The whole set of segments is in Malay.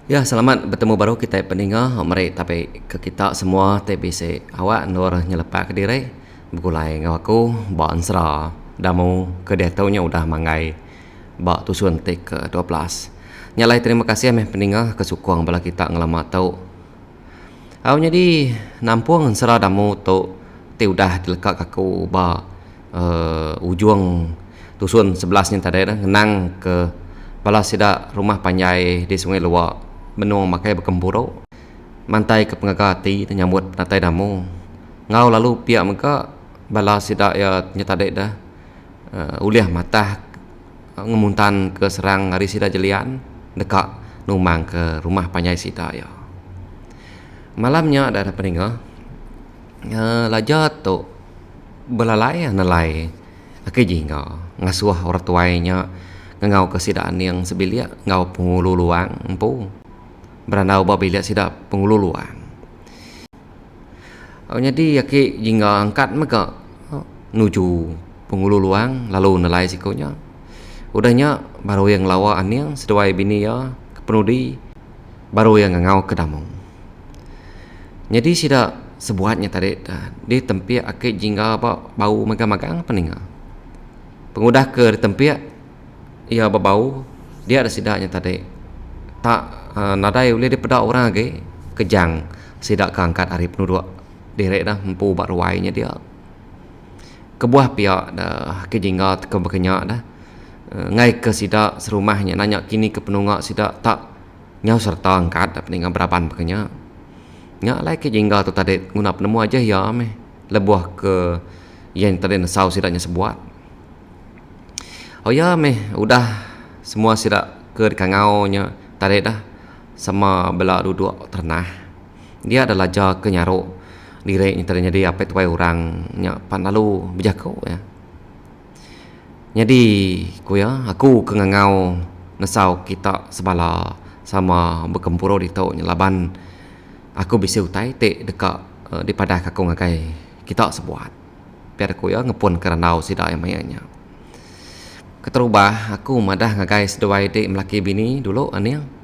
Ya, selamat bertemu baru kita pendengar. Mari tapi ke kita semua TBC awak nur nyelepak ke diri. Begulai ngau aku ba ansra damu ke dia taunya udah mangai ba tusun tik ke 12. Nyalai terima kasih meh pendengar kesukong bala kita ngelama tau. Awaknya di nampung ansra damu tu ti udah dilekak aku ba ujung tusun 11 nya tadi dah ngenang ke bala sida rumah panjai di Sungai Luak benung makai berkemburo mantai ke pengagati nyambut natai damu ngau lalu pihak mereka bala sida ya nyatadek dah uliah matah ngemuntan ke serang hari sida jelian dekat numang ke rumah panjai sida ya malamnya ada peninggal laja tu belalai nalai akai jingga ngasuh orang tuainya ngau ke sida yang sebilia ngau pengulu luang empu beranau babila sida pengululuan. Jadi yaki jingga angkat maka nuju pengululuan lalu nelai sikonya. Udahnya baru yang lawa aniang seduai bini ya kepenudi baru yang ngau ke damung. Jadi sida sebuatnya tadi di tempiak aki jingga apa bau magang-magang peninga. Pengudah ke tempiak ia bau dia ada sidaknya tadi tak nadai boleh daripada orang lagi kejang sidak keangkat hari penuduk direk dah empu bak ruainya dia kebuah pihak dah kejingga ke berkenyak dah ngai ke sidak serumahnya nanya kini ke penungak sidak tak nyau serta angkat dah peningan berapan berkenyak nyak lai kejingga tu tadi guna penemu aja ya meh lebuah ke yang tadi nesau sidaknya sebuat oh ya meh udah semua sidak ke kangau nya tadi dah sama bela duduk ternah dia adalah ja kenyaruk direk yang terjadi apa tuai orang nya pan lalu berjakau ya jadi ku ya aku kengangau nesau kita sebala sama berkempuro di tau laban aku bisa utai te dekat di padah aku ngakai kita sebuat biar aku ya ngepun keranau sida yang mayanya keterubah aku madah ngakai seduai dek melaki bini dulu aniang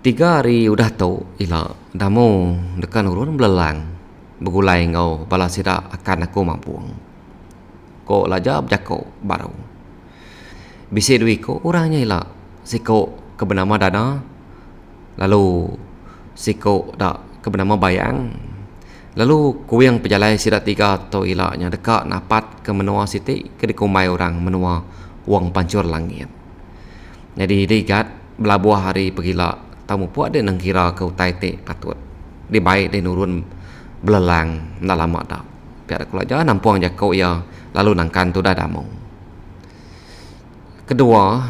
3 hari udah tahu ila damu dekan urun belelang begulai ngau bala sida akan aku mampuang ko laja berjako baru bisi duit ko orangnya ila siko kebenama dana lalu siko dak kebenama bayang lalu ku yang pejalai sida 3 atau ilanya dekat napat ke menua siti ke dikumai orang menua wang pancur langit jadi digat belabuah hari pegila tamu puak dia nang kira kau tai te patut dia baik dia nurun belelang dah lama dah biar aku aja nampuang jakau ya lalu nangkan tu dah damung kedua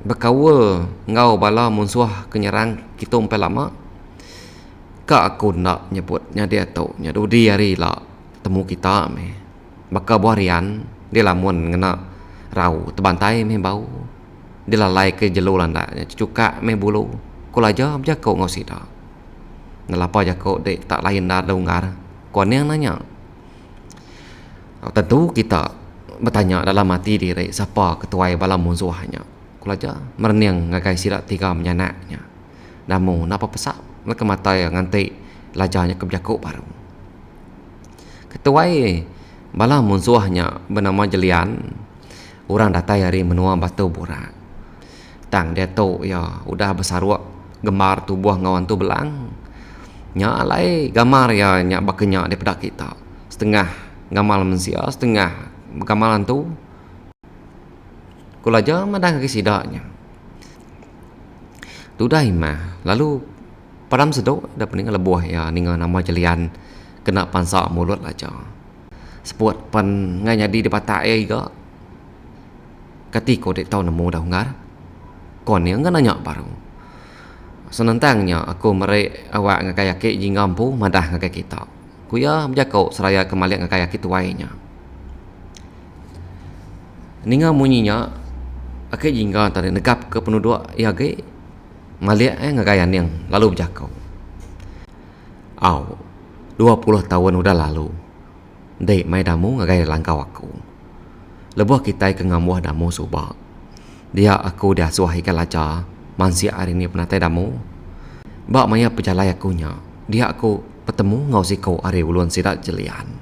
berkawal ngau bala munsuah kenyerang kita umpai lama ka aku nak nyebutnya dia tahu nya dudi hari lah temu kita me baka buarian dia lamun ngena rau terbantai me bau dia lalai ke jelu landa cuka me bulu kulaja jakau ngau sida nalapa jakau dek tak lain dah dengar kon yang nanya tentu kita bertanya dalam hati diri siapa ketuai bala musuhnya kulaja merniang ngagai sida 3 menyanaknya namu napa pesak mereka mata yang nganti lajanya ke jakau baru ketuai bala musuhnya bernama Jelian orang datai hari menua batu burak tang dia tu ya udah besaruk gemar tubuh ngawan tu belang nya alai gamar ya nya bakenya daripada kita setengah gamal manusia setengah gamalan tu kulaja madang ke sidaknya tu dah imah lalu padam sedok dah pening lebuah ya ninga nama Jelian kena pansa mulut aja sepuat pan ngai jadi di patai ga katiko dek tau nemu dah ngar kon yang nanya baru senentangnya aku merek awak ngakai yaki jingampu madah ngakai kita kuya berjakau seraya kemalik ngakai yaki tuainya Ninga munyinya ake jingga tadi negap ke penduduk ya ge maliak ngagayan yang lalu berjakau. 20 tahun udah lalu. Dek mai damu ngagai langkau aku. Lebuh kita ke ngamuah damu subak. Dia aku dia suahi kalaja mansia hari ni penatai damu. Bak maya pejalai akunya. Dia aku bertemu ngau si kau hari ulun sidak jelian.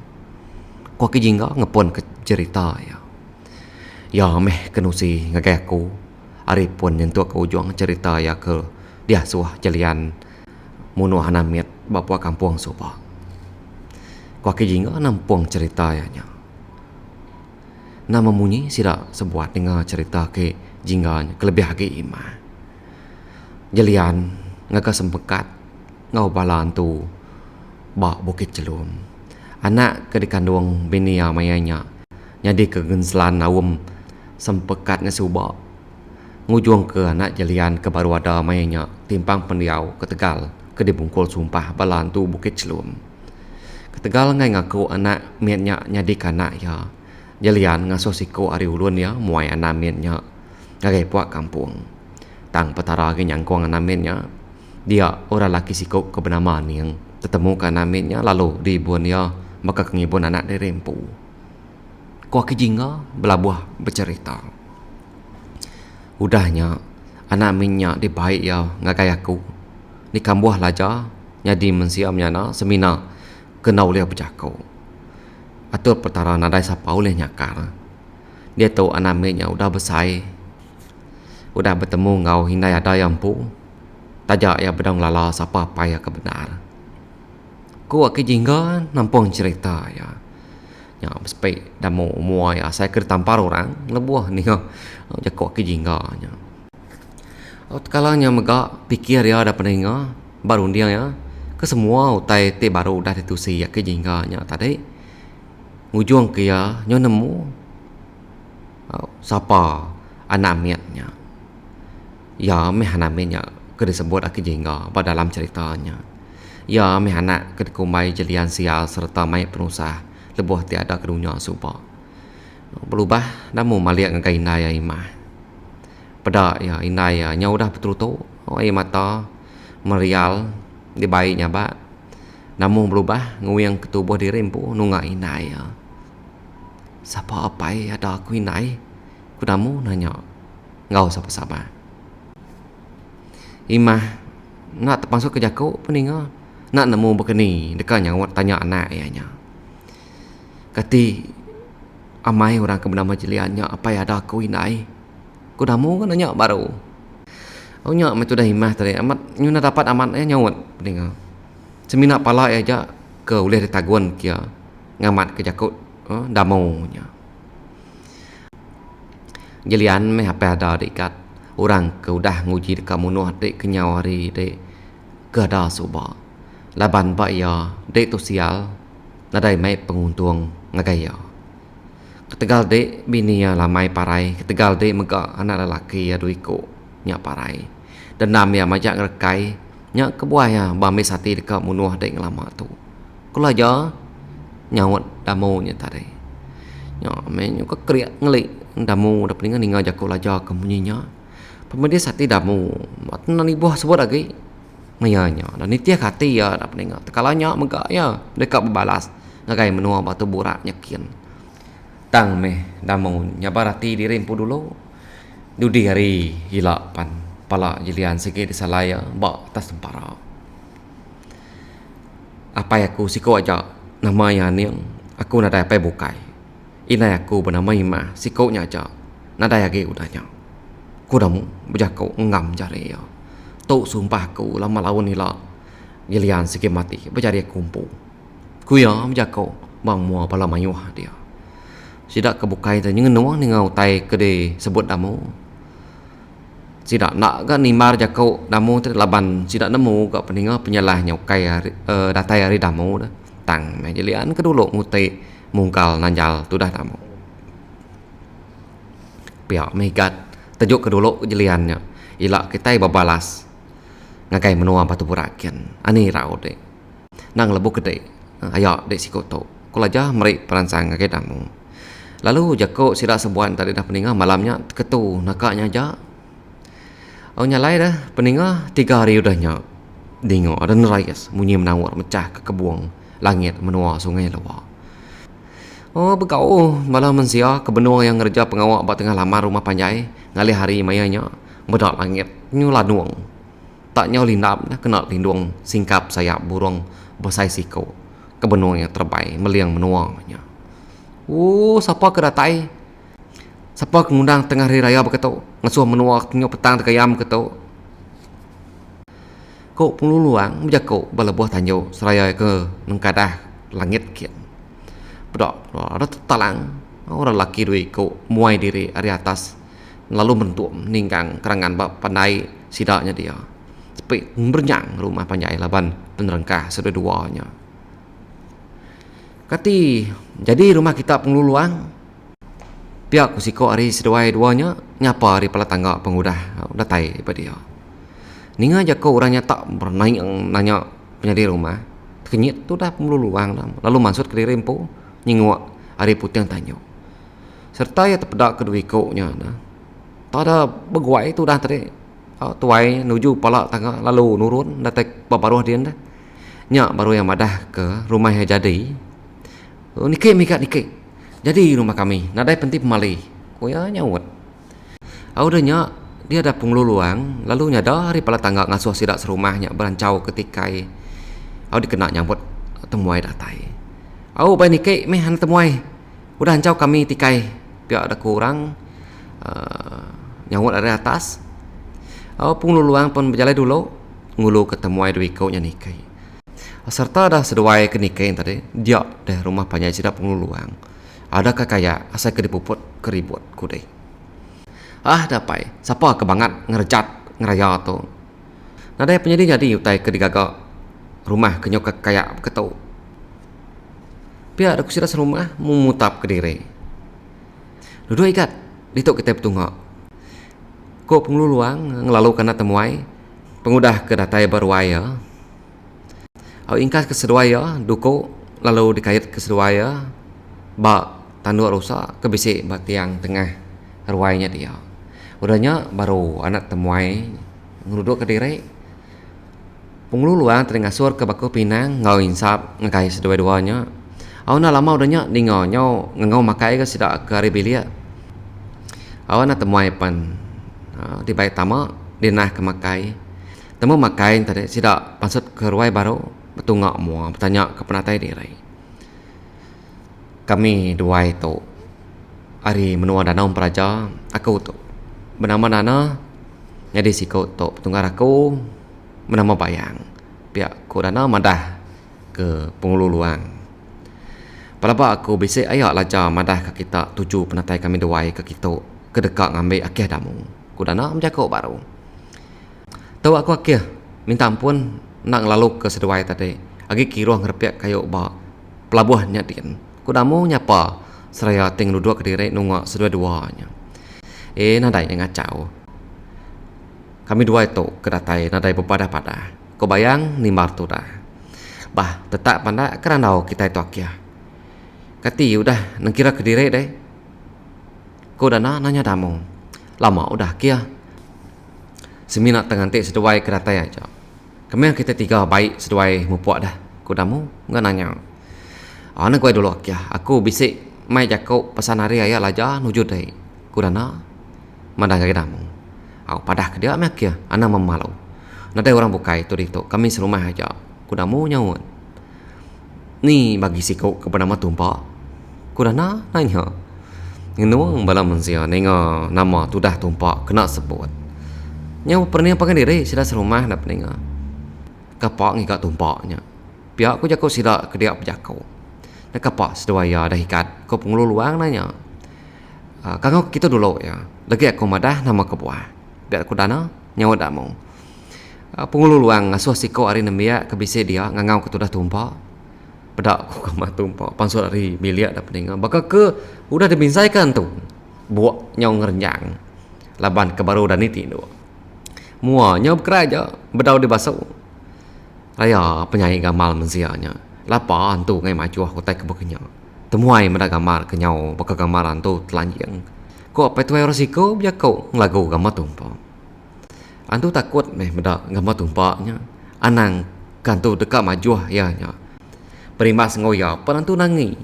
Kau ke jingga ngepon ke cerita ya. Ya meh kenusi ngagai aku. Hari pun nyentuh ke ujung cerita ya ke dia suah jelian munuh hanamiat bapua kampung subak. Kau ke jingga nampung cerita ya nya. Nama munyi sidak sebuat dengar cerita ke jingganya kelebih lagi imah. Jelian ngaka sempekat ngau balan tu bak Bukit Celum. Anak ke dikandung bini ya mayanya nyadi ke genselan awam sempekat ngesubak. Ngujung ke anak jelian ke baru ada mayanya timpang pendiau ke Tegal ke dibungkul sumpah balan tu Bukit Celum. Ke Tegal ngai ngaku anak miatnya nyadi kanak ya. Jelian ngasuh siko ari ulun ya muai anak miatnya ngagai puak kampung. Tang petara ke nyangkuang anak miatnya. Dia orang laki siko ke bernama ni yang ketemu ke anak miatnya lalu dibuan ya maka kengibun anak di rempu. Kuah kejingga belabuh bercerita. Udahnya anak miatnya dibaik ya ngagai aku. Ni kambuah laja nyadi mensiamnya na semina kenau lihat berjakau. Atur pertara nadai sapa oleh nyakar. Dia tahu anak miatnya udah besai. Udah bertemu ngau hindai ada yang pu. Tajak ya bedang lala sapa apa ya kebenar. Ku ke jingga nampung cerita ya. Ya spek damu muai saya ke tampar orang lebuah ni ha. Jakok ke jingga nya. Kalanya megak pikir ya ada peninga baru dia ya. Ke semua utai te baru udah ditusi ya ke jingga nya tadi. Ujung ke ya nyo nemu siapa anak miatnya. Ya meh anak miatnya ke disebut ke jingga pada dalam ceritanya. Ya meh anak ke kumai jelian sial serta mai penusah lebuh tiada ke dunia suba. Berubah namu maliak ngagai inai ya imah. Pada ya inai ya nya udah betul tu ai mata merial di baiknya ba. Namun berubah nguyang ketubuh di rempu nunga inai ya. Siapa apa ada aku inai? Kudamu nanya. Ngau siapa-siapa. Imah nak terpasuk ke jakau peninga. Nak nemu begini dekanya tanya anak ianya. Kati amai orang ke bernama jeliannya apa ada aku inai? Kudamu kan nanya baru. Oh nyak metu dah imah tadi amat nyuna dapat amat nyawat peninga. Semina pala aja ke ulih ditaguan kia ngamat ke jakut damunya. Jelian meh apa ada dekat orang ke udah nguji dekat munuh dek kenyawari dek ke ada suba. Laban ba ya dek tu sial nadai mai penguntung ngagaya. Ketegal dek bini ya lamai parai, ketegal dek mega anak lelaki ya duiko nya parai. Dendam ya majak ngerekai nya kebuah ya bame sati dekat munuh dek lama tu. Kula aja nyawat damunya tadi. Nya men ke kriak ngelik damu dah peningan ninga jakau laja kemunyinya. Pemedia sati damu mat nani buah sebut lagi. Mayanya dan nitia hati ya dah peningan. Tekalanya mega ya dekat berbalas ngagai menua batu burak nyakin. Tang meh damu nyabarati di rempu dulu. Dudi hari hilapan pala jelian sikit di salaya bak atas tempara. Apa aku siko aja nama yang aku nadai apa bukai. Inai aku bernama Imah sikonya aja nadai lagi udahnya. Kudamu berjakau ngam jari ya. Tok sumpah aku lama lawan nila jelian sikit mati berjari kumpu. Ku ya berjakau bang mua pala mayuah dia. Sidak kebukai tanya ngenuang ni ngau tai kede sebut damu. Sidak nak kan nimar jakau damu terlaban sidak nemu ke peninga penyalahnya kai datai hari damu dah. Tang jelian kedulu ngutai mungkal nanjal tu dah damu. Pihak megat tajuk kedulu jeliannya. Ilak kita babalas ngagai menua batu burakian. Ani rau dek. Nang lebu gede. Ayak dek sikoto. Kulaja merik peransang ngagai damu. Lalu jako sidak sebuan tadi dah peninga malamnya ketu nakaknya aja. Nyalai dah peninga 3 hari udahnya. Dingo ada nerayas munyi menawar mecah ke kebuang langit menua sungai lawa. Begau malah mensia ke benua yang ngerja pengawak bak tengah lamar rumah panjai ngalih hari mayanya medak langit nyula nuang. Tak nyau lindap dah kena lindung singkap sayap burung besai siko ke benua yang terbaik meliang menuanya. Siapa kedatai? Siapa ngundang tengah hari raya begitu? Ngasuh menua tengok petang terkayam begitu. Kok pengluluang menjago bala buah tanjau seraya ke nengkadah langit kian. Bedak ada talang orang laki duit kok muai diri dari atas lalu bentuk ninggang kerangan bab pandai sidaknya dia. Sepi bernyang rumah panjai laban penerengkah sedua-duanya. Kati jadi rumah kita pengluluang pihak kusiko hari seduai duanya nyapa hari pala tangga pengudah datai daripada dia. Ninga jako orangnya tak bernaik nanya penyadi rumah. Kenyit tu dah pengluluang dah. Lalu masuk ke diri empu nyingguak hari putih yang tanya. Serta ya terpedak kedua ikutnya dah. Tak ada beguai tu dah tadi. Tuai nuju pala tangga lalu nurun datai babaruh dia dah. Nyak baru yang madah ke rumah yang jadi. Nike. Jadi rumah kami nadai penting pemali. Koya nyawat. Udahnya dia ada pengluluang lalu nyada hari pala tangga ngasuh sidak serumahnya berancau ketika dikena nyambut temuai datai. Pai nike han temuai. Udah hancau kami tikai. Pihak ada kurang nyawat dari atas. Pengluluang pun berjalan dulu ngulu ketemuai dua ikutnya nike. Serta dah seduai ke nike tadi dia dah rumah panjai sidak pengluluang. Adakah kaya asal ke dipuput keribut kudai. Dapai siapa kebangat ngerjat ngeraya tu. Nadai penyedi jadi utai ke digaga rumah kenyok kaya ketau. Pihak ada kusira serumah memutap ke diri. Duduk ikat dituk kita bertungak. Kok pengluluang ngelalu kena temuai pengudah ke datai berwaya. Ingkas ke seduaya duko lalu dikait ke seduaya bak tanduk rusak ke bisik bak tiang tengah ruainya dia. Udahnya baru anak temuai ngeruduk ke diri. Pengluluang teringasur ke baku pinang ngau insap ngekai sedua-duanya. Nak lama udahnya dingonyo ngau makai ke sidak ke hari bilia. Nak temuai pan di baik tama dinah ke makai. Temu makai tadi sidak pansut ke ruai baru betungak mua bertanya ke penatai diri. Kami dua itu hari menua danau peraja aku tu bernama Nana jadi siko tu petunggar aku bernama Bayang pihak ku dana madah ke pengluluang. Palapa aku bisik ayak lajar madah ke kita tuju penatai kami dua ke kita ke dekat ngambil akhir damu ku dana menjaga baru. Tahu aku akhir minta ampun nak lalu ke seduai tadi. Agi kiruang ngerpiak kayu ba pelabuhannya din. Kudamu nyapa seraya ting duduk ke diri nunggu sedua-duanya. Nadai yang ngacau. Kami dua itu kedatai nadai bepada-pada. Kau bayang ni martu dah. Bah, tetap pandai kerana kita itu akia. Kati udah nengkira ke diri deh. Kau dana nanya damu. Lama udah kia. Seminat tengantik seduai kedatai aja. Kami kita tiga baik seduai mupuak dah. Kudamu enggak nanya. Nak gue dulu akia. Aku bisik mai jakau pesan hari ayah laja nuju deh. Kudana mandang ke damu. Padah ke dia mek ya. Ana memalau. Nadai orang bukai tu itu. Kami serumah aja. Kudamu nyawut. Ni bagi siko ke bernama tumpak. Kudana nanya. Ngenuang bala mensia nenga nama tu dah tumpak kena sebut. Nyawa pernah pakai diri sudah serumah nak peninga. Kapak ngikat tumpaknya. Pihak aku jakau sidak ke dia pejakau. Nak kapak seduaya dah ikat. Kau pengluluang nanya. Kangau kita dulu ya. Lagi aku madah nama kebuah. Biar aku dana nyawa damu. Pengluluang ngasuh siko hari nembia ke bisi dia ngangau ke tudah tumpak. Pedak aku kamah tumpak. Pansur hari biliak dah peninga. Baka ke udah dibinsaikan tu. Buat nyau ngerenjang. Laban ke baru dan niti tu. Mua nyau keraja bedau di basau. Raya penyanyi gamal mensianya. Lapar tu ngai majuah kotai ke bekenya. temuai menda gambar kenyau baka gambaran tu telanjang. Ko apa tuai resiko biar kau ngelagu gambar tumpa. Antu takut meda gambar tumpaknya. Anang kantu dekat majuah ya nya. Perimas ngoya penantu nangi.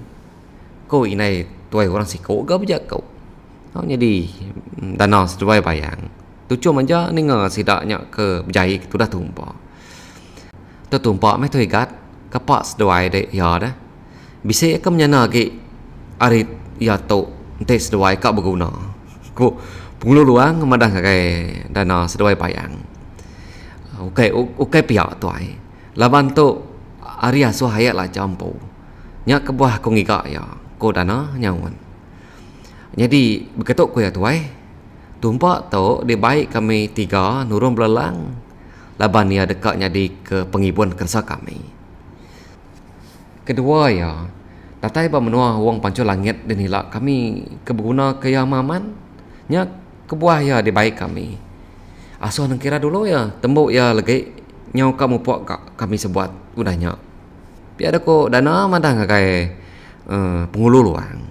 Ko inai tuai orang siko ga bijak kau. Jadi dana seduai bayang. Tu cuma aja ninga sidaknya ke berjaya tu dah tumpa. Tu tumpa mai tu igat kapak seduai dek ya dah. Bisa ke menyana ke arit ya tu ente seduai kak berguna. Ko pengulu luang madah kai dana seduai bayang. Ukai pihak tuai. Laban tu Arya so hayat lah campu. Nya kebuah ko ngigak ya. Ko dana nyawan. Jadi beketuk ko ya tuai. Tumpak tu dia baik kami tiga nurun belalang. Laban ia dekatnya di ke pengibuan kersa kami. Kedua ya, datai ba menua wang panco langit dan hilak kami keberguna ke yamaman. Nya kebuah ya dia baik kami. Asuh nang kira dulu ya, tembuk ya lagi nyau kamu puak kami sebuat udahnya. Biar ko dana madah ngakai pengulu luang.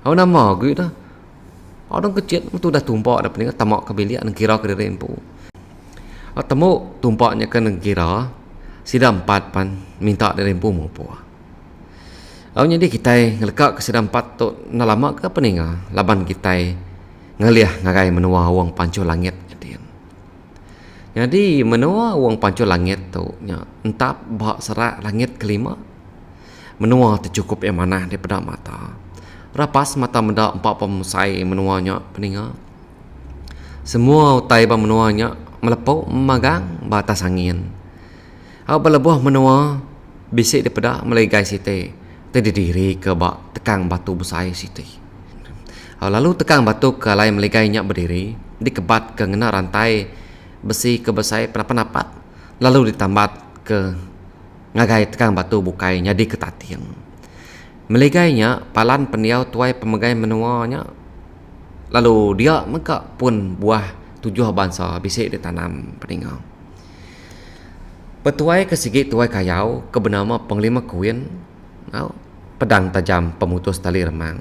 Au nama gitu dah. Orang kecil tu dah tumpak dah pening tamak kabiliak nang kira ke rempu. Temu tumpaknya ke nang kira sida empat pan minta dari rempu mumpu. Jadi kita ngelekak ke sida empat tu na lama ke pening laban kita ngeliah ngagai menua wang panco langit jadian. Jadi menua wang panco langit tu nya entap bak serak langit kelima. Menua tercukup yang mana daripada mata. Rapas mata menda empat pemusai menuanya peninga. Semua utai ba menuanya melepau magang batas angin. Au belebuh menua bisik daripada melegai site. Terdiri ke bak tekang batu besar site. Lalu tekang batu ke lain melegainya berdiri, dikebat ke ngena rantai besi ke besar penapat. Lalu ditambat ke ngagai tekang batu bukainya di ketatiang. Melegainya palan pendiau tuai pemegai menuanya. Lalu dia meka pun buah tujuh bangsa bisik ditanam peningau. Petuai kesigit tuai kayau ke bernama Penglima Kuin. Pedang tajam pemutus tali remang.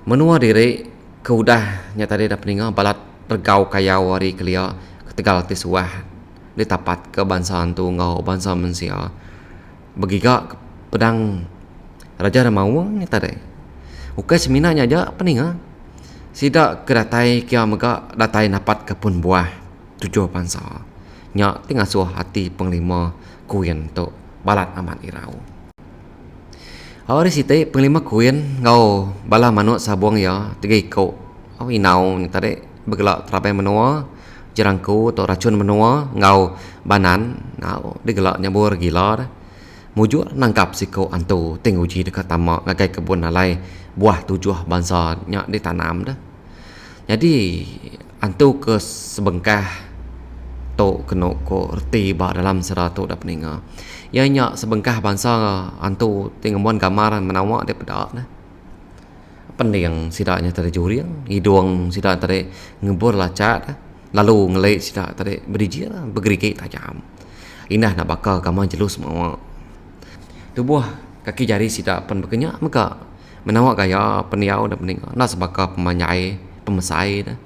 Menua diri ke udahnya tadi dah peningau balat tergau kayau hari kelia ketegal tisuah ditapat ke bangsa antu ngau bangsa mensia. Begigak pedang Raja Ramawang ni tadi. Ukai seminanya aja pening Sida kedatai kia mega datai napat kepun buah tujuh bangsa. Nya tinggal suah hati Penglima Kuin tu balat amat irau. Hari site Penglima Kuin ngau bala manuk sabuang ya tiga iko. Inau ni tadi bergelak terapai menua jerangku atau racun menua ngau banan ngau digelak nyabur gila dah. Mujur nangkap siko antu tenguji dekat tamak ngagai kebun alai buah tujuh bangsa nyak ditanam dah. Jadi antu ke sebengkah to kena ko reti ba dalam seratus dah peninga. Ya nyak sebengkah bangsa antu tingamuan gamar menawak daripada dah. Pending sidaknya tadi juriang, hidung sidak tadi ngebur lacat dah. Lalu ngelek sidak tadi berijir bergerigi tajam. Indah nak bakal gamar jelus mawak. Tubuh kaki jari sidak pen berkenyak maka menawak gaya peniau dan pening nak sebaka pemanyai pemesai dah.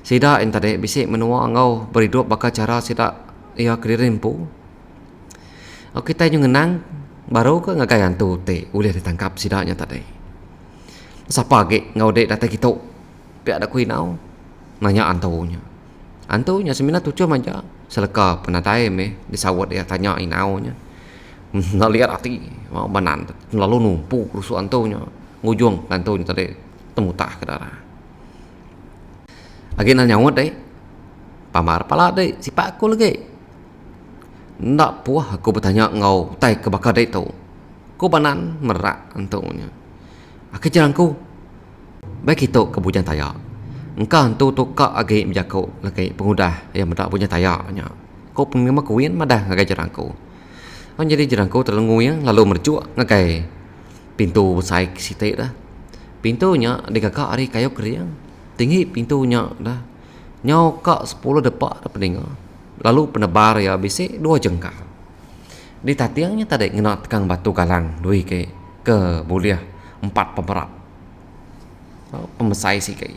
Sidak yang tadi bisik menua ngau beridup bakal cara sidak ia kerimpu. Kita yang ngenang baru ke ngagai antu te boleh ditangkap sidaknya tadi. Siapa ke ngau dek datang kita pihak ada kuinau nanya antunya. Antunya semina tujuh aja seleka penatai disawat dia tanya inaunya. Nak lihat hati mau banan lalu numpuk rusuk antunya ngujung antunya tadi temutah ke darah. Lagi nak nyawat deh pamar pala deh sipak aku lagi. Ndak puah aku bertanya ngau tai kebakar deh tu. Ku banan merak antunya. Aku jarangku baik itu kebujan tayak. Engkau antu tukak agi menjaku lagi pengudah yang mendak punya tayaknya. Kau Penglima Kuin madah ngagai jarangku. Jadi jerangku terlengu yang lalu mercuk ngagai pintu besar site dah. Pintunya digagak hari kayu keriang. Tinggi pintunya dah. Nyau kak 10 depak dah pening. Lalu penebar ya bisik 2 jengkal. Di tatiangnya tadi ngena tekang batu galang dui ke ke boleh 4 pemerak pemesai si kai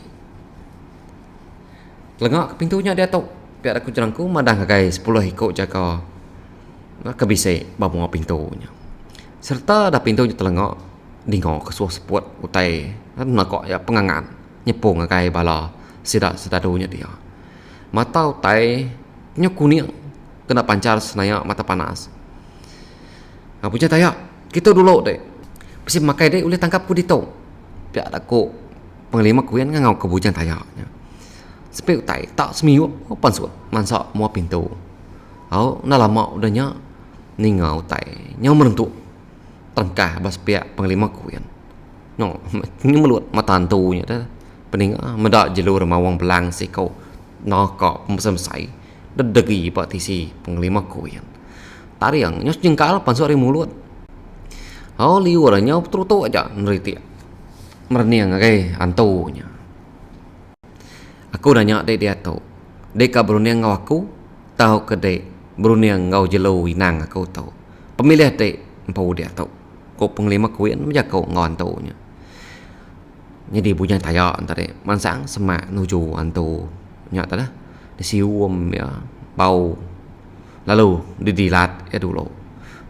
lengak ke pintunya dia tahu pihak aku jerangku madang kai 10 ikut jaga kebisik bawa pintunya serta dah pintunya telengak dingok ke suah sepuat utai nak kok ya pengangan nyepung kai bala sedadunya dia mata utai kuning kena pancar senayak mata panas punya taya kita dulu deh pasti makai deh boleh tangkap ku dito pihak aku penglima kuyan ngau kebujan tayaknya sepi utai tak seminggu apa suat mansak mua pintu nak lama udahnya ningau utai nyau merentuk tengkah bas pihak penglima kuyan no ini meluat mata antunya dah pening medak jalur mawang belang si kau nak pemesai dedegi pak tisi penglima kuyan tariang nyos jengkal pansuk hari mulut liurnya terus aja neriti merniang kai antunya aku nanya dia tahu deka beruniang ngau aku tahu ke dek beruniang ngau jelo inang aku tahu pemilih dek empau dia tahu kau penglima kuyan menjaga ngau antunya jadi punya taya antara mansang semak nuju antu nyata dah disium ya bau lalu didilat ya dulu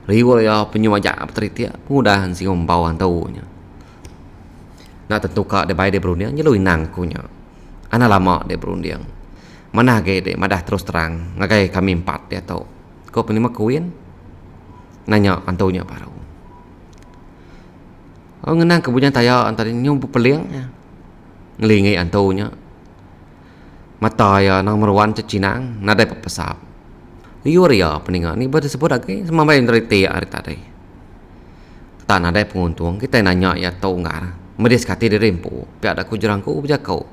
riwal ya penyuaja teriti mudahan si bau antunya nak tentu kak de bayi de berundiang nyelui nang kunya ana lama de berundiang mana ge de madah terus terang ngagai kami 4 dia tahu kau penima kuin nanya antunya baru ngenang kebujan taya antara nyum peliang ngelingi antunya mata ya nang merwan cecinang nadai pepesap liur ya peningan ni ber sebut lagi semamai dari hari tadi tak nadai penguntung kita nanya ya tahu ngar medis kati di rempu pihak aku jerangku berjakau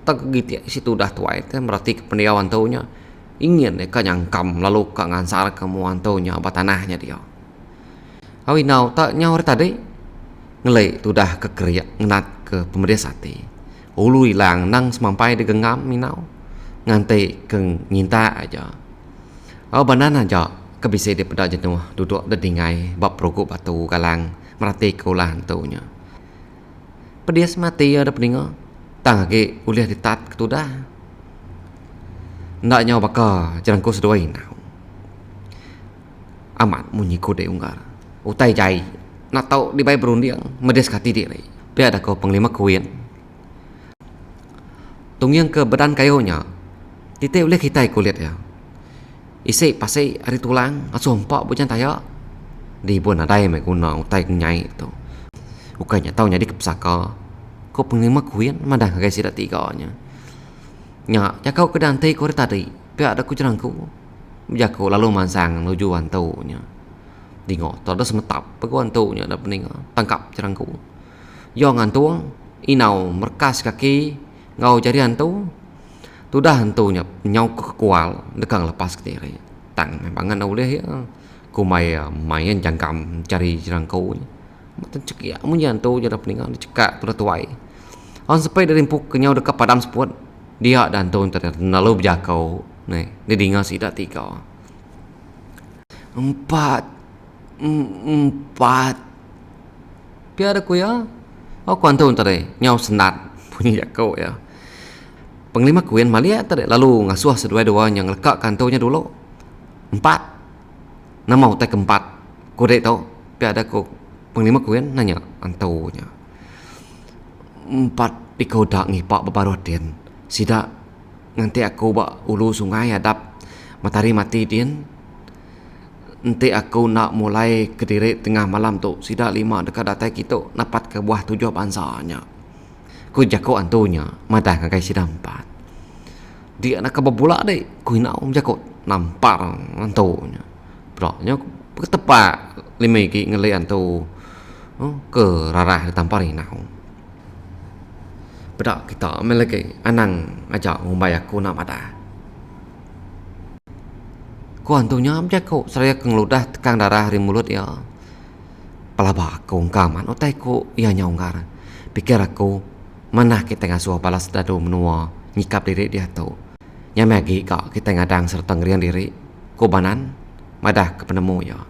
tak gitu situ dah tuai berarti kependiawan taunya ingin ka nyangkam lalu ka ngansar kamu antaunya batanahnya dia awinau tak nyaur tadi ngelai tu dah kekeriak ngenat ke pemerintah sati ulu hilang nang semampai digengam minau ngantai keng nyinta aja banan aja kebisa di pada jenuh duduk dedingai bab rokok batu kalang merati kaulah antaunya pedias mati ada peninga tang ke uliah ditat ketudah ndak nyaw baka jerangku sedua inau amat munyi kode unggar utai jai nak tahu di bayi berundiang medes kati diri pihak ada kau penglima kuin tungyang ke badan kayonya titik boleh kita kulit ya isi pasai hari tulang asompak bukan taya di pun ada yang guna utai nyai tu ukanya tahu jadi kepsaka kau penglima kuin madang guys tidak tiganya nya kau ke dante kau tadi pihak ada kujerangku jago lalu mansang menuju antaunya Tengok, tak ada semetap peguan tuanya dah pening tangkap cerangku. Yang antuang inau merkas kaki ngau jari antu. Tu dah antunya nyau ke kual dekang lepas ke diri. Tang memang ngau leh ya. Ku mai main jangkam cari cerangku. Matan cekia mun antu je dah pening dicekak tu dah tuai. On sampai dari empuk ke nyau dekat padam sepuat. Dia dan tu terlalu berjakau. Nih, dia dengar si dah 3. 4 Biar aku ya kuantu tadi nyau senat punya kau ya penglima kuin malia tadi lalu ngasuh sedua-dua yang lekak kantonya dulu 4 nama utai keempat kode tau biar aku penglima kuin nanya antaunya 4 pikau dak ngipak bebaru den sidak nanti aku bak ulu sungai hadap matahari mati din nanti aku nak mulai ke diri tengah malam tu sidak 5 dekat datai kita napat ke buah 7 bansanya ku jago antunya madah ngakai sidak 4 dia nak kebabulak dek ku nak jago nampar antunya beroknya ketepak 5 ki ngelai antu ke rarah tampar inau bedak kita melagi anang ajak ngumbai aku nak madah ku antunya jago seraya kengeludah tekang darah di mulut ya palaba aku ungkaman otai ku ia nyaunggar pikir aku mana kita ngasuh balas dadu menua nyikap diri dia tu nyamagi kak kita ngadang serta ngerian diri ku banan madah ke penemu ya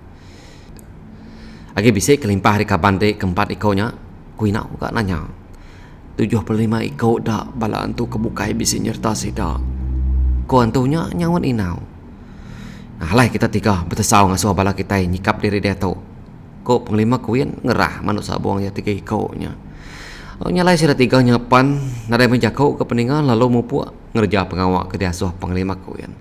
Agi bisik kelimpah di kaban dek keempat ikonya. Kuinau kak nanya. 75 iko dak bala antu kebukai bisik nyerta sida. Ko antunya nyawan inau. Nah lah kita tiga betesau ngasuh bala kita nyikap diri dia tu. Ko penglima kuin ngerah manusia buang ya 3 ikonya. Oh nyalai sida tiga nyapan nadai menjakau ke peningan lalu mupuk ngerja pengawak ke diasuh penglima kuin.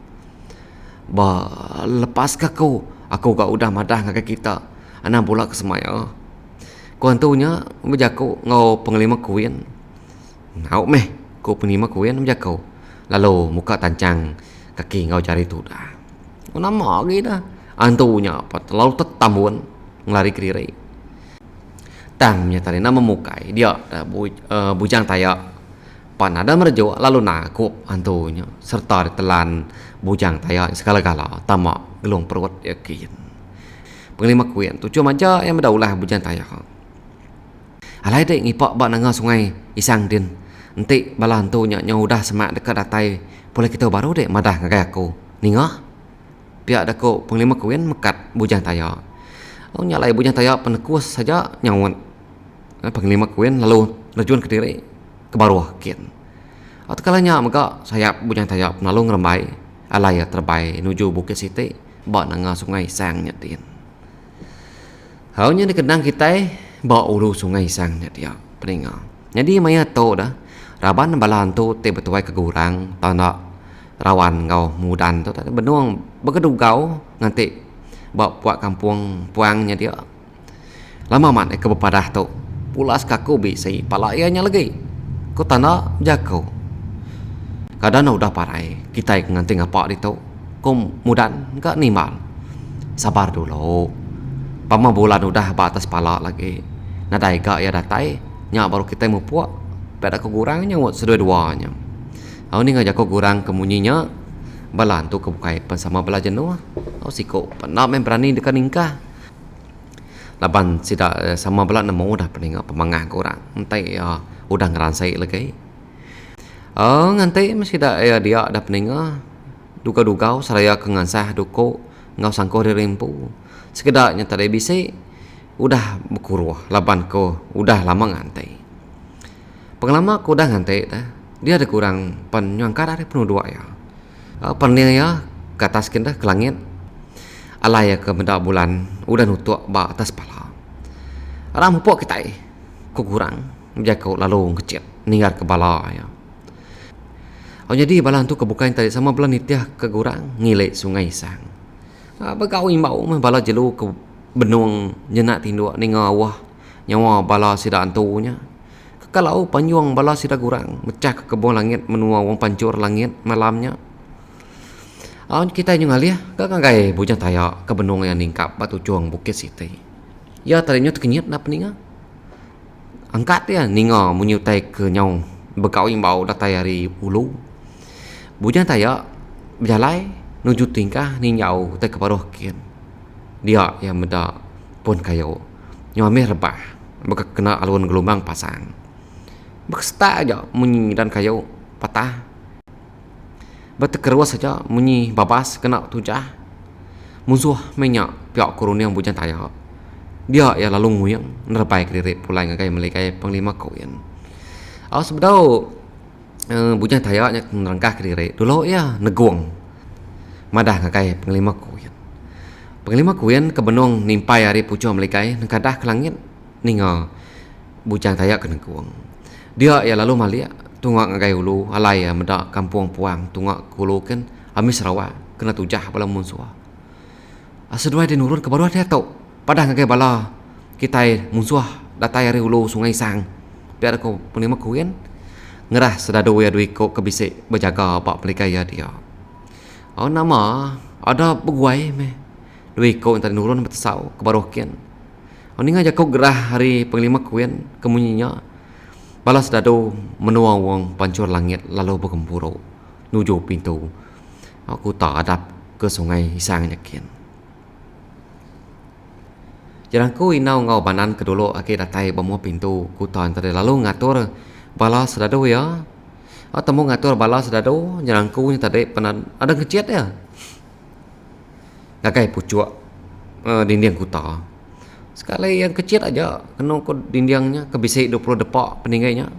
Ba lepas kau aku gak udah madah ngake kita. Ana pula ke semaya. Ko antunya menjakau ngau penglima kuin. Ngau meh ko penglima kuin menjakau. Lalu muka tancang kaki ngau cari tu dah. Nama lagi dah. Antunya apa terlalu tetambuan ngelari keriri. Tang menyatari nama mukai dia bujang tayak. Pan ada merjo lalu nakup antunya serta ditelan bujang tayak segala-gala tamak gelung perut yakin. Penglima kuin tu cuma aja yang berdaulah bujang tayak. Alai dek ngipak bak nanga sungai isang din. Nanti bala antunya yang udah semak dekat datai boleh kita baru dek madah ngagai aku. Ningah pihak dako penglima kuin mekat bujang tayak. Oh nyalai bujang tayak penekus saja nyawon. Penglima kuin lalu nerjun ke diri ke bawah kian. Atau kalanya maka sayap bujang tayak lalu ngerembai alai terbai nuju Bukit Siti bak nanga sungai sang nyatin. Haunya dikenang kita bak ulu sungai sang nyatia peninga. Jadi maya to dah raban balan tu te betuai kegurang tanda rawan ngau mudan tu tak benuang begedu gau nganti bak puak kampung puangnya dia. Lama mat ke bepadah tu pulas kaku bisi pala ianya lagi. Ko tanda jakau. Kadang udah parai kita nganti ngapa di tu. Ko mudan enggak nimal. Sabar dulu. Pama bulan udah batas pala lagi. Nadai gak ya datai nya baru kita mau puak. Pada kegurangnya buat sedua-duanya. Aku ni ngajak kau gurang kemunyinya balan tu kebukai sama bela jenuh. Aku siko pernah main berani dekat ningkah. Laban sida sama bela nemu dah peninga pemangah kurang. Entai ya udah ngeransai lagi. Ngantai meski dah ya dia dah peninga duga-duga seraya kengansah duko ngau sangko dirimpu. Sekedarnya tadi bisi udah berkuruh laban ko udah lama ngantai. Pengelama ko udah ngantai dah. Dia ada kurang penyangka dari penuh dua ya. Pernah ya ke atas kita ke langit. Alai ya ke benda bulan udah nutuk ba atas pala. Alam pok kita ko kurang menjaga lalu kecil ninggar ke bala ya. Jadi balan tu kebukain tadi sama bulan nitiah ke kurang ngilai sungai sang. Begau imbau bala jelu ke benung jenak tinduk ninga awah nyawa bala sida antunya. Kalau panjuang bala sida kurang mecah ke kebun langit menua wong pancur langit malamnya. Kita juga lihat kagai bujang tayak ke benung yang ningkap batu cuang Bukit Siti. Ya tadinya terkenyit nak peninga. Angkat ya ninga menyutai ke nyau begau imbau datai hari ulu. Bujang tayak berjalai nuju tingkah ni nyau te keparuh kian. Dia yang meda pun kayu nyamih rebah beka kena alun gelombang pasang. Bekstak aja munyi dan kayu patah. Bertekeruas saja munyi babas kena tujah. Musuh minyak pihak kurun yang bujang tayak. Dia ya lalu nguyang nerbai kiri pulai ngagai melikai penglima koin. Sebedau bujang tayaknya nerangkah kiri dulu ya neguang. Madah ngakai penglima kuyen. Penglima kuyen ke benung nimpai hari pucuk melikai nengkadah ke langit ninga bujang tayak ke neguang. Dia ya lalu malia tungak ngakai ulu alai ya medak kampung puang tungak kulu kan amis rawa kena tujah bala musuh. Asedua dia nurun ke baru dia tau padah ngakai bala kita musuh datai hari ulu sungai sang. Biar ko penglima kuyen ngerah sedado ya duiko kebisik berjaga bak melikai ya dia. Nama ada pegawai meh. Dui kau yang tadi nurun bersau ke barokian. Ni ngajak kau gerah hari penglima kuyen kemunyinya. Balas dado menua wong pancur langit lalu bergemburu nuju pintu. Aku tak adap ke sungai isang nyakin. Jarangku inau ngau banan kedulu akhir datai bemu pintu kutan tadi lalu ngatur balas dado ya. Temu ngatur bala sedado jarangku ni tadi pernah ada keciat ya. Gagai pucuk dinding kuta. Sekali yang kecil aja kena ko dindingnya kebisik 20 depak peningainya.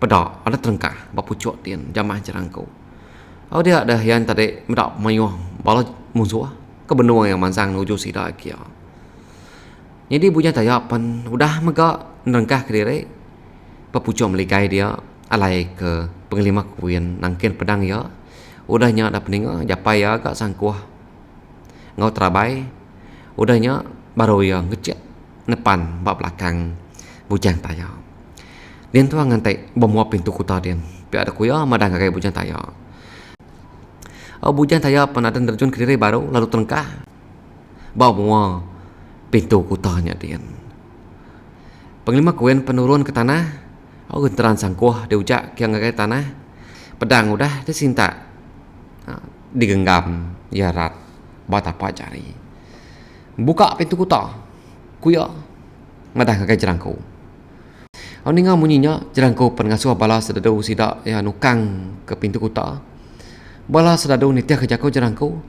Pedak ada terengkah bapucuk tian jamah jerangkau. Dia ada yang tadi medak mayuh bala musuh ke benua yang mansang nuju sida kia. Jadi bunya taya pan udah mega nerengkah ke diri. Bapucuk melikai dia alai ke penglima kuin nangkin pedang ya. Udahnya ada peninga japai ya agak sangkuah. Ngau terabai. Udahnya baru yang ngecek depan bab belakang bujang taya. Dian tu ngantai bawa pintu kuta dian. Pihak ada kuya madang kagai bujang taya. Bujang taya pernah terjun ke diri baru lalu terengkah. Bawa pintu kutanya dian. Penglima kuin penurun ke tanah. Genteran sangkuah dia ujak yang ngagai tanah. Pedang udah dia sinta. Digenggam ya rat batapa jari. Buka pintu kuta. Kuya madang kagai jerangkau. Ninga munyinya jerangkau pengasuh bala sedadu sidak ya nukang ke pintu kuta. Bala sedadu nitia kejakau jerangkau.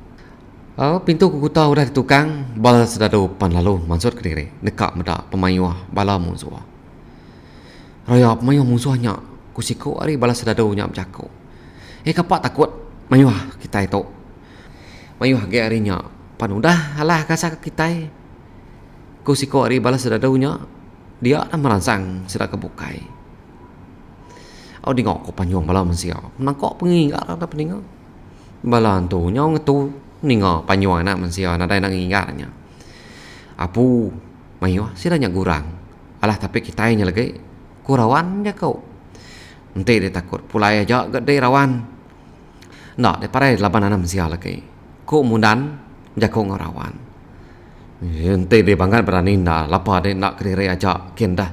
Pintu ke kuta udah ditukang. Bala sedadu pan lalu mansur ke diri. Nekak medak pemayuah bala musuh. Raya pemayuah musuhnya kusiko ari bala sedadu nya berjakau. Kapak takut mayuah kita itu. Mayuah ge arinya pan udah halah kasak kita. Kusiko ari bala sedadu nya dia merangsang sudah kebukai. Di ngok ko panyong bala mensia. Nangkok penginggar ada peninga. Bala tu nyong tu ninga panyong anak mensia nadai nang ingarnya. Apu mayo sira nya gurang. Alah tapi kita nya lagi kurawan ya kau. Ente dia takut pulai aja gede rawan. Nak de parai laban anak mensia lagi. Ko mundan jako ngarawan. Ente dia banggan berani dah lapa dia nak kiri aja kian dah.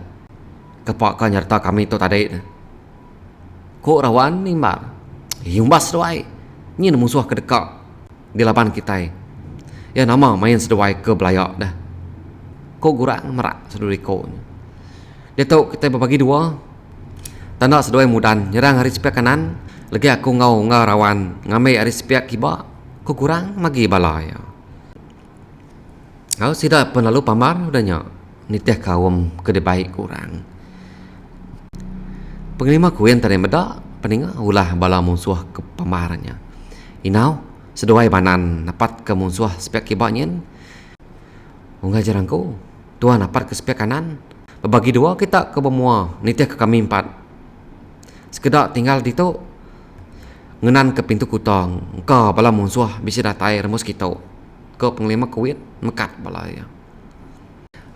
Kepak kan nyerta kami tu tadi. Kok rawan ni mar. Yumbas doai. Ni musuh kedekat di lapan kita. Ya nama main seduai ke belayak dah. Kok gurang merak seduri ko. Dia tahu kita berbagi dua. Tanda seduai mudan nyerang hari sepiak kanan. Lagi aku ngau rawan ngamai hari sepiak kiba. Kok gurang magi balaya. Sida penalu pamar udahnya nitiah kawam kede baik kurang. Penglima kuin tadi meda peninga ulah bala musuh ke pamarnya. Inau seduai banan napat ke musuh sepiak kibanyen. Unggah jerangku tuan napat ke sepiak kanan. Bagi dua kita ke bemua nitiah ke kami empat. Sekedar tinggal di tu ngenan ke pintu kutang. Engkau bala musuh bisa datai remus kita. Ke penglima kuit mekat bala ya.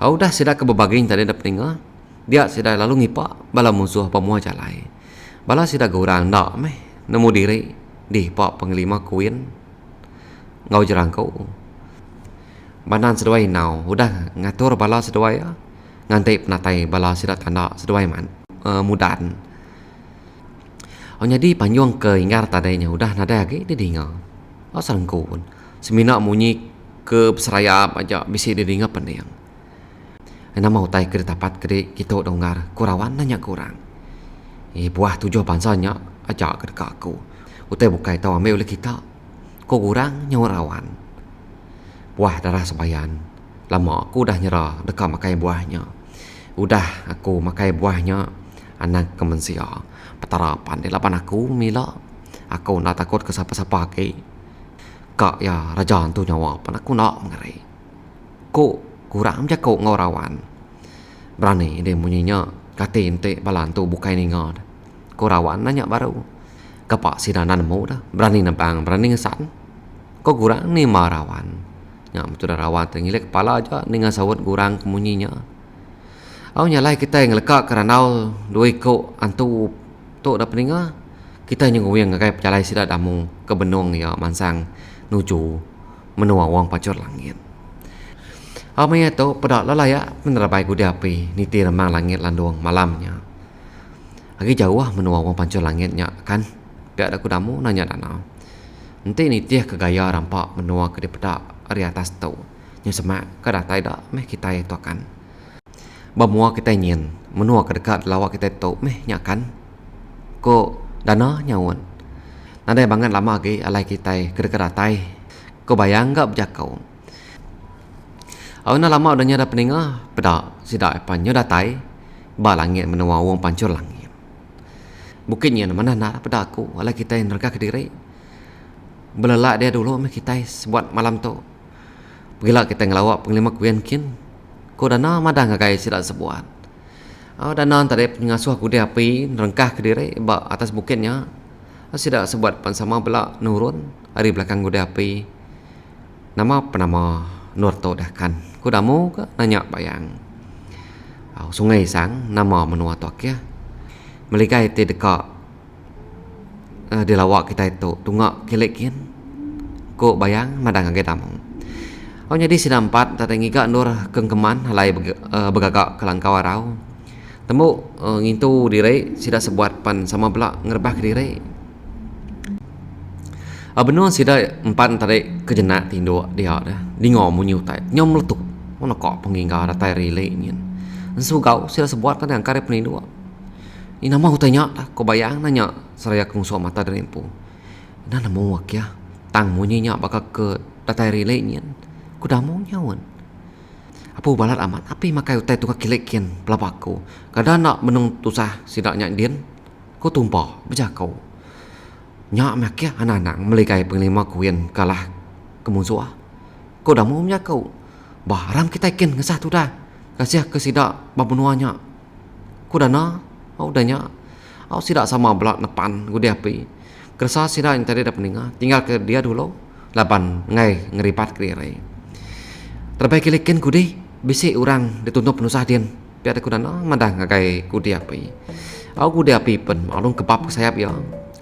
Udah sudah ke berbaging tadi dah peninga. Dia sudah lalu ngipak bala musuh pemua jalai. Bala sudah gurang nak meh nemu diri di pak penglima kuit ngau jerangkau. Banan seduai nau udah ngatur bala seduai ya. Ngantai penatai bala sudah tanda seduai man mudan. Jadi panjang ke ingar tadainya udah nada lagi di dinga. Sarangku pun semina munyi ke seraya aja bisi didinga pendiang. Nama utai ke tapat ke kita dongar kurawan nanya kurang. Buah tujuh bansanya aja ke dekat aku. Utai bukai tahu ambil oleh kita. Ko kurang nyawarawan. Buah darah sebayan. Lama aku dah nyerah dekat makai buahnya. Udah aku makai buahnya anak kemensia. Petarapan di lapan aku mila. Aku nak takut ke siapa-siapa ke. Kak ya raja tu nyawa pan aku nak mengerai. Ko kurang je ko ngaurawan. Berani dia munyinya kate ente balan tu bukai ninga. Ko rawan nanya baru. Kapak sidanan mau dah. Berani nembang, berani ngesan. Ko kurang ni marawan. Ya betul dah rawan tengilek kepala aja ninga sawat kurang kemunyinya. Nyalai kita yang lekak kerana dua ko antu tu dah peninga. Kita yang nguyang ngakai percalai sida damu ke benung ya mansang nuju menua wang pacur langit. Amaya tu pada lalaya menerabai gudi api niti remang langit landung malamnya. Lagi jauh menua wang pacur langitnya kan. Biar aku damu nanya danau. Nanti niti ke gaya rampak menua ke di pedak ari atas tu. Nya semak ke datai dak meh kita itu akan. Bamua kita nyen menua ke dekat lawak kita tu meh nyakan. Ko dana nyawan. Nadai banget lama lagi alai kita ke dekat datai. Kau bayang gak berjakau. Au na lama udahnya dah peninga pada sida panyo datai ba langit menua wong pancur langit. Bukitnya mana nak pada aku wala kita yang nerka kediri. Belelak dia dulu meh kita buat malam tu. Pergilah kita ngelawak penglima kuyen kin. Ko dana madah ngagai sida sebuat. Au dana tadi pengasuh aku dia api nerengkah kediri ba atas bukitnya. Sida sebuat pan sama belak nurun hari belakang gua api. Nama penama Nur dah kan. Ku damu ke nanya bayang. Sungai sang nama menua tok ya. Melikai ti dekat di lawak kita itu tunggak kilekin. Ku bayang madang agak damu. Jadi sidang 4 tadi ngiga Nur kengkeman halai begagak kelangkau arau. Temu ngintu diri sida sebuat pan sama belak ngerbah ke diri. Benua sida 4 tadi kejenak tindu dia dah. Di ngomu nyutai nyom letuk. Mana kok pengingga datai relay ni. Ensu gau sida sebuat kan yang karep ni dua. Ini nama hutanya dah. Kau bayang nanya seraya kungsu mata dari empu. Ina nama wak ya. Tang munyinya bakal ke datai relay ni. Ku dah mau nyawan. Apa balat amat. Api makai utai tukar kilekin pelapaku. Kadang nak menung tusah sidak nyak din. Ku tumpah berjakau. Nyak mak ya anak-anak melikai penglima kuyen kalah kemusuah. Ku dah mau menjakau. Baram kita ikin ngesah tu dah. Kasih ke sidak babunuanya. Ku dah na. Au danya. Au sidak sama belak nepan ku dia api. Kerasa sidak yang tadi dah peninga. Tinggal ke dia dulu. Lapan ngai ngeripat ke dia. Terbaik kilikin ku di. Bisik orang dituntut penusah din. Biar ku dah na. Madah ngagai ku dia api. Au ku dia api pen. Alung kebab ke sayap ya.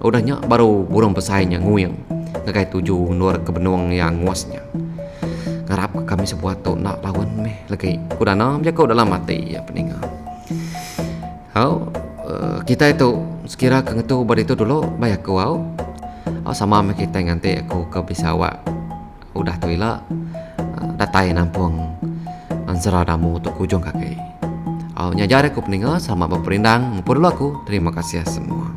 Udahnya baru burung pesainya nguyang. Ngagai tuju nur ke benuang yang nguasnya. Ngarap ke kami sebuah tu nak lawan meh lagi. Kudana dia kau dalam mati ya peninga. Kita itu sekira kengetu bar itu dulu bayak kau. Sama meh kita nganti aku ke Bisawa. Udah tu ila datai nampung ansara damu untuk kujung kaki. Nyajar aku peninga sama berperindang. Mumpur dulu aku. Terima kasih semua.